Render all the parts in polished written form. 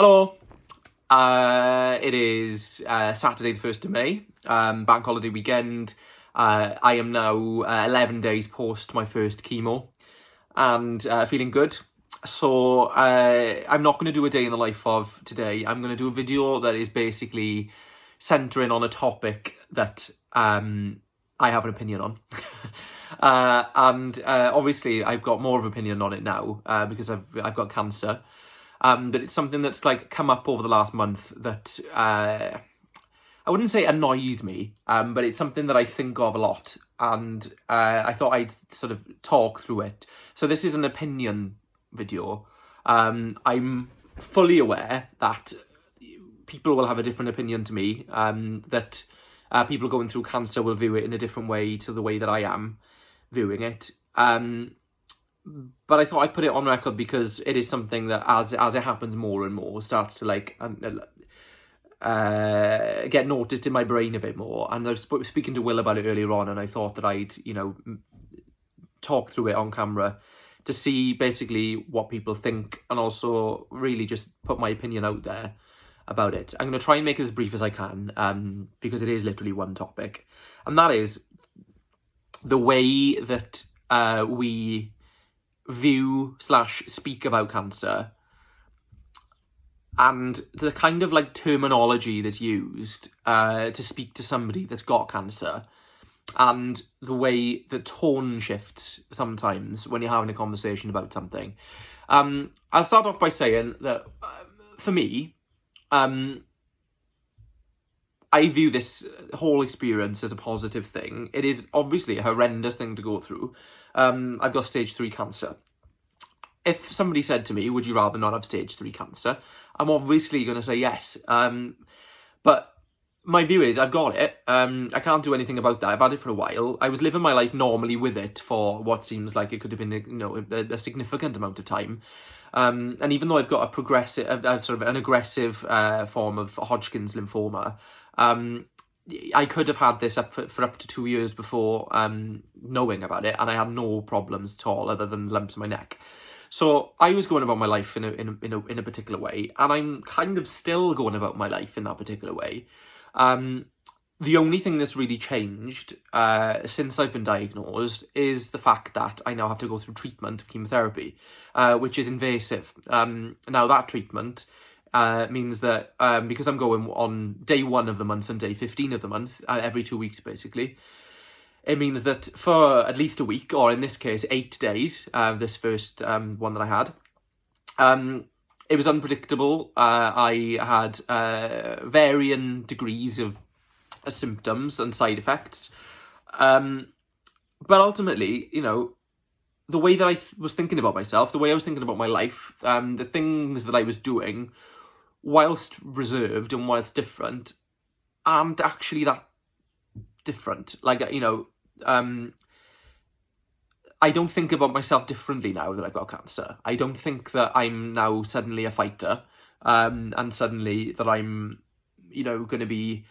Hello. It is Saturday the 1st of May, bank holiday weekend. I am now 11 days post my first chemo and feeling good. So I'm not going to do a day in the life of today. I'm going to do a video that is basically centering on a topic that I have an opinion on. Obviously I've got more of an opinion on it now because I've got cancer. But it's something that's like come up over the last month that I wouldn't say annoys me, but it's something that I think of a lot, and I thought I'd sort of talk through it. So this is an opinion video. I'm fully aware that people will have a different opinion to me, that people going through cancer will view it in a different way to the way that I am viewing it. But I thought I'd put it on record because it is something that as it happens more and more starts to like get noticed in my brain a bit more. And I was speaking to Will about it earlier on, and I thought that I'd, talk through it on camera to see basically what people think, and also really just put my opinion out there about it. I'm going to try and make it as brief as I can, because it is literally one topic, and that is the way that we view/speak about cancer, and the kind of like terminology that's used to speak to somebody that's got cancer, and the way the tone shifts sometimes when you're having a conversation about something. I'll start off by saying that for me, I view this whole experience as a positive thing. It is obviously a horrendous thing to go through. I've got stage 3 cancer. If somebody said to me, would you rather not have stage 3 cancer? I'm obviously going to say yes. But my view is I've got it. I can't do anything about that. I've had it for a while. I was living my life normally with it for what seems like it could have been a significant amount of time. And even though I've got an aggressive form of Hodgkin's lymphoma, I could have had this up for up to 2 years before knowing about it, and I had no problems at all other than lumps in my neck. So I was going about my life in a particular way, and I'm kind of still going about my life in that particular way. The only thing that's really changed since I've been diagnosed is the fact that I now have to go through treatment of chemotherapy, which is invasive. Now that treatment means that because I'm going on day 1 of the month and day 15 of the month, every 2 weeks basically, it means that for at least a week, or in this case 8 days, this first one that I had, it was unpredictable. I had varying degrees of symptoms and side effects, but ultimately, the way that I was thinking about myself, the way I was thinking about my life, the things that I was doing, whilst reserved and whilst different, aren't actually that different. I don't think about myself differently now that I've got cancer. I don't think that I'm now suddenly a fighter, and suddenly that I'm, going to be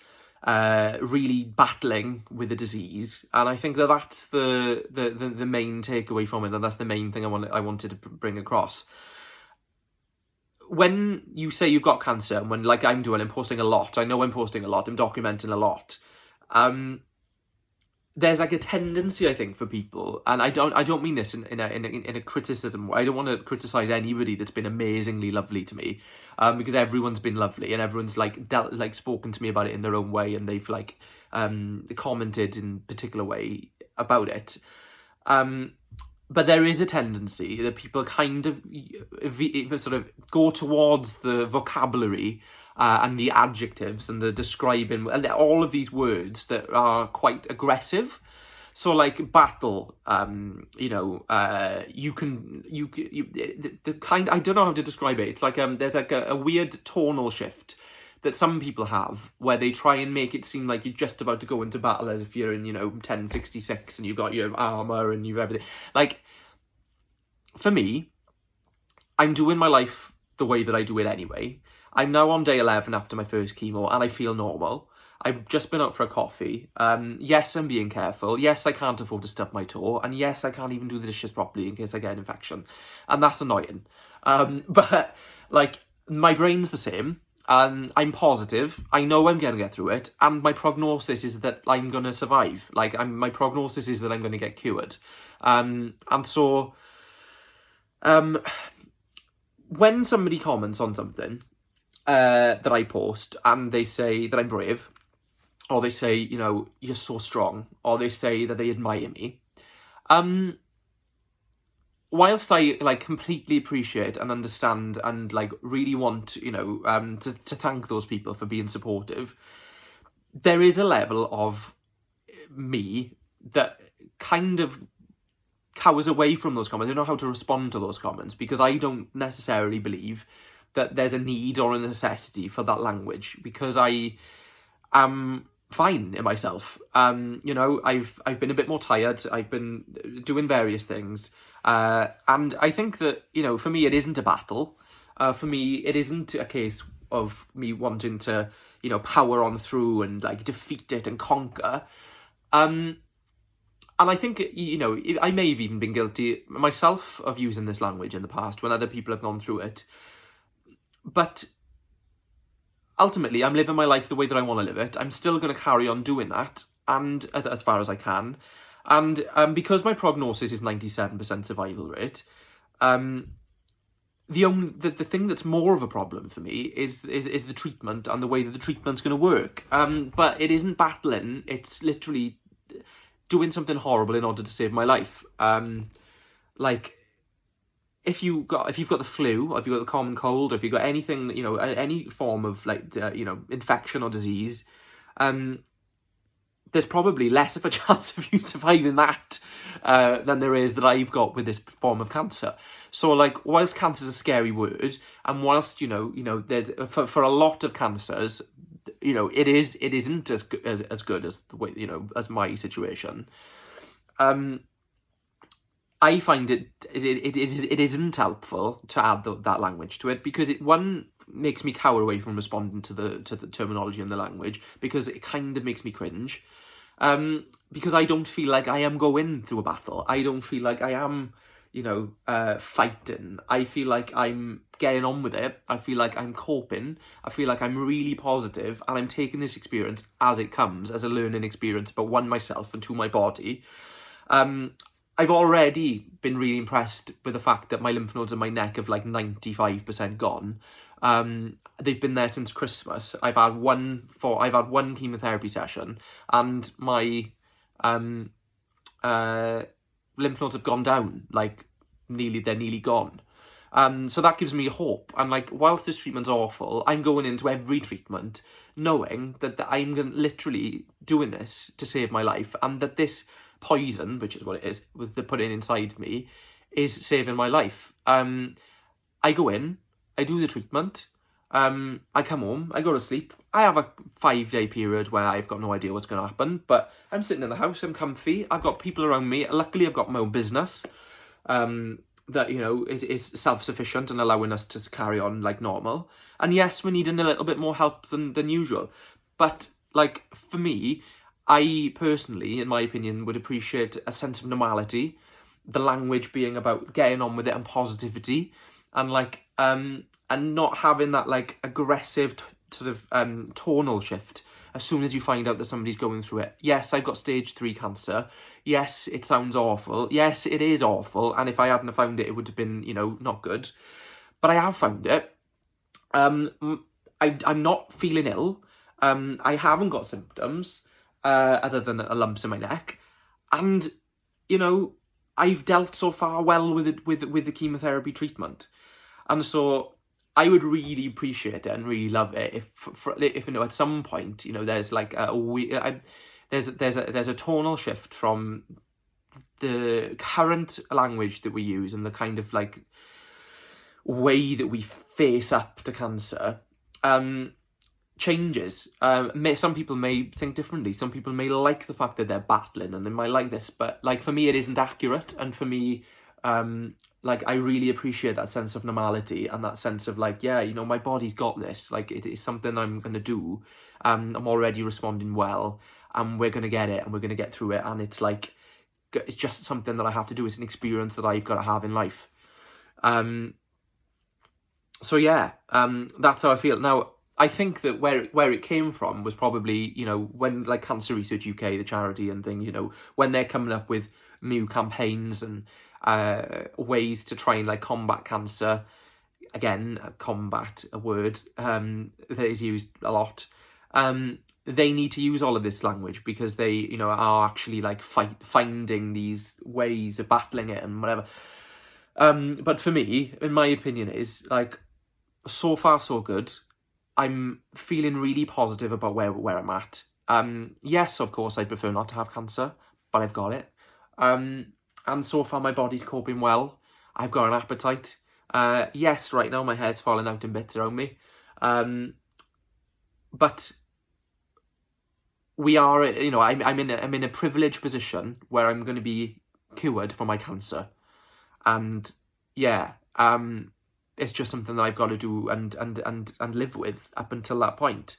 really battling with the disease. And I think that that's the main takeaway from it, and that's the main thing I wanted to bring across. When you say you've got cancer, and when, like I'm doing, I'm posting a lot. I know I'm posting a lot. I'm documenting a lot. There's like a tendency, I think, for people, and I don't mean this in a criticism. I don't want to criticize anybody that's been amazingly lovely to me, because everyone's been lovely, and everyone's spoken to me about it in their own way, and they've commented in a particular way about it. But there is a tendency that people kind of sort of go towards the vocabulary and the adjectives and the describing, and all of these words that are quite aggressive. So like battle, you can the kind, I don't know how to describe it. It's like there's like a weird tonal shift that some people have, where they try and make it seem like you're just about to go into battle, as if you're in 1066 and you've got your armor and you've everything. Like, for me, I'm doing my life the way that I do it anyway. I'm now on day 11 after my first chemo, and I feel normal. I've just been out for a coffee. Yes, I'm being careful. Yes, I can't afford to stub my toe. And yes, I can't even do the dishes properly in case I get an infection. And that's annoying. But, like, my brain's the same. I'm positive. I know I'm going to get through it, and my prognosis is that I'm going to survive. Like, my prognosis is that I'm going to get cured. And so, when somebody comments on something that I post, and they say that I'm brave, or they say, you know, you're so strong, or they say that they admire me, whilst I like completely appreciate and understand and like really want, you know, to thank those people for being supportive, there is a level of me that kind of cowers away from those comments. I don't know how to respond to those comments because I don't necessarily believe that there's a need or a necessity for that language, because I am fine in myself. You know, I've been a bit more tired. I've been doing various things. And I think that, you know, for me, it isn't a battle. For me, it isn't a case of me wanting to, you know, power on through and like defeat it and conquer. And I think, you know, I may have even been guilty myself of using this language in the past when other people have gone through it. But ultimately, I'm living my life the way that I want to live it. I'm still going to carry on doing that, and as far as I can. And because my prognosis is 97% survival rate, the thing that's more of a problem for me is the treatment and the way that the treatment's going to work. But it isn't battling; it's literally doing something horrible in order to save my life. Like, if you've got the flu, or if you've got the common cold, or if you've got anything, you know, any form of like, you know, infection or disease, there's probably less of a chance of you surviving that than there is that I've got with this form of cancer. So, like, whilst cancer is a scary word, and whilst, you know, there's for a lot of cancers, you know, it isn't as good as the way, you know, as my situation. I find it isn't helpful to add that language to it, because it, one, makes me cower away from responding to the terminology and the language, because it kind of makes me cringe. Because I don't feel like I am going through a battle. I don't feel like I am, you know, fighting. I feel like I'm getting on with it. I feel like I'm coping. I feel like I'm really positive, and I'm taking this experience as it comes, as a learning experience about, one, myself, and two, my body. I've already been really impressed with the fact that my lymph nodes in my neck have like 95% gone. They've been there since Christmas. I've had one chemotherapy session, and my lymph nodes have gone down. Like, they're nearly gone. So that gives me hope. And like, whilst this treatment's awful, I'm going into every treatment knowing that I'm literally doing this to save my life, and that this poison, which is what it is, with the putting inside me, is saving my life. I go in, I do the treatment, I come home, I go to sleep. I have a 5-day period where I've got no idea what's going to happen, but I'm sitting in the house, I'm comfy, I've got people around me. Luckily, I've got my own business that, you know, is self-sufficient and allowing us to carry on like normal. And yes, we're needing a little bit more help than usual. But, like, for me, I personally, in my opinion, would appreciate a sense of normality, the language being about getting on with it and positivity, and like, and not having that like aggressive sort of tonal shift as soon as you find out that somebody's going through it. Yes, I've got stage 3 cancer. Yes, it sounds awful. Yes, it is awful. And if I hadn't found it, it would have been, you know, not good. But I have found it. I'm not feeling ill. I haven't got symptoms other than a lumps in my neck. And, you know, I've dealt so far well with it, with the chemotherapy treatment. And so I would really appreciate it and really love it if you know, at some point, you know, there's like there's a tonal shift from the current language that we use and the kind of like way that we face up to cancer changes. Some people may think differently. Some people may like the fact that they're battling and they might like this, but like for me, it isn't accurate. And for me, like, I really appreciate that sense of normality and that sense of like, yeah, you know, my body's got this. Like, it is something I'm going to do. I'm already responding well, and we're going to get it, and we're going to get through it. And it's like, it's just something that I have to do. It's an experience that I've got to have in life. So yeah, that's how I feel. Now, I think that where it came from was probably, you know, when like Cancer Research UK, the charity and things, you know, when they're coming up with new campaigns and ways to try and like combat cancer. Again, combat, a word that is used a lot. They need to use all of this language because they, you know, are actually like finding these ways of battling it and whatever. But for me, in my opinion, is like, so far so good. I'm feeling really positive about where I'm at. Yes, of course, I'd prefer not to have cancer, but I've got it. And so far my body's coping well. I've got an appetite. Yes, right now my hair's falling out in bits around me. But we are, you know, I'm in a privileged position where I'm going to be cured from my cancer, and yeah, it's just something that I've got to do and live with up until that point.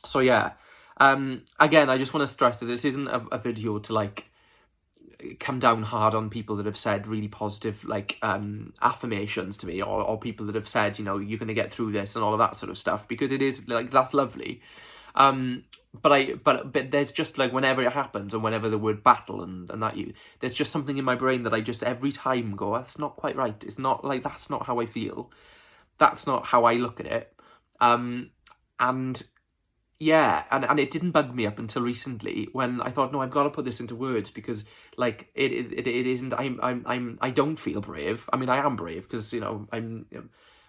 So yeah, again, I just want to stress that this isn't a video to like come down hard on people that have said really positive like affirmations to me, or people that have said, you know, you're going to get through this and all of that sort of stuff, because it is like, that's lovely. But there's just like, whenever it happens and whenever the word battle and that, there's just something in my brain that I just every time go, that's not quite right. It's not like, that's not how I feel. That's not how I look at it. And yeah, and it didn't bug me up until recently when I thought, no, I've got to put this into words, because like it isn't. I don't feel brave. I mean, I am brave because, you know, I'm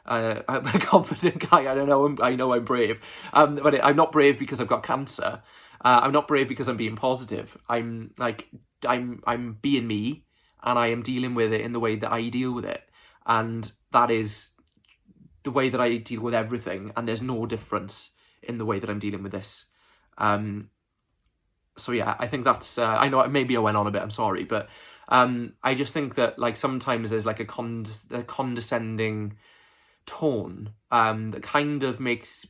a confident guy. I don't know. I know I'm brave. But I'm not brave because I've got cancer. I'm not brave because I'm being positive. I'm being me, and I am dealing with it in the way that I deal with it, and that is the way that I deal with everything. And there's no difference in the way that I'm dealing with this. So yeah, I think that's, I know maybe I went on a bit, I'm sorry, but I just think that like sometimes there's like a condescending tone that kind of makes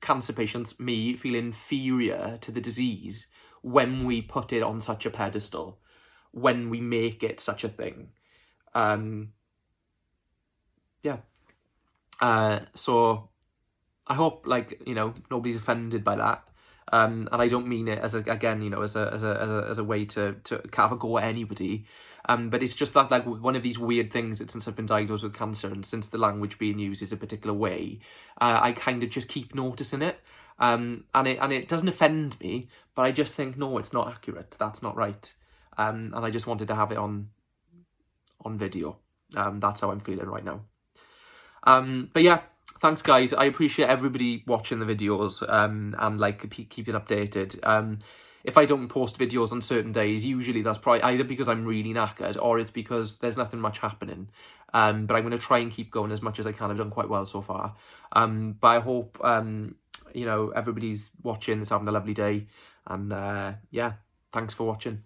cancer patients, me, feel inferior to the disease when we put it on such a pedestal, when we make it such a thing. Yeah. So I hope, like, you know, nobody's offended by that. And I don't mean it as again, you know, as a way to have a go at anybody. But it's just that, like, one of these weird things that since I've been diagnosed with cancer and since the language being used is a particular way, I kind of just keep noticing it. And it doesn't offend me, but I just think, no, it's not accurate. That's not right. And I just wanted to have it on video. That's how I'm feeling right now. But yeah, thanks guys. I appreciate everybody watching the videos and like keeping updated. If I don't post videos on certain days, usually that's probably either because I'm really knackered or it's because there's nothing much happening. But I'm going to try and keep going as much as I can. I've done quite well so far. But I hope, you know, everybody's watching is having a lovely day. And yeah, thanks for watching.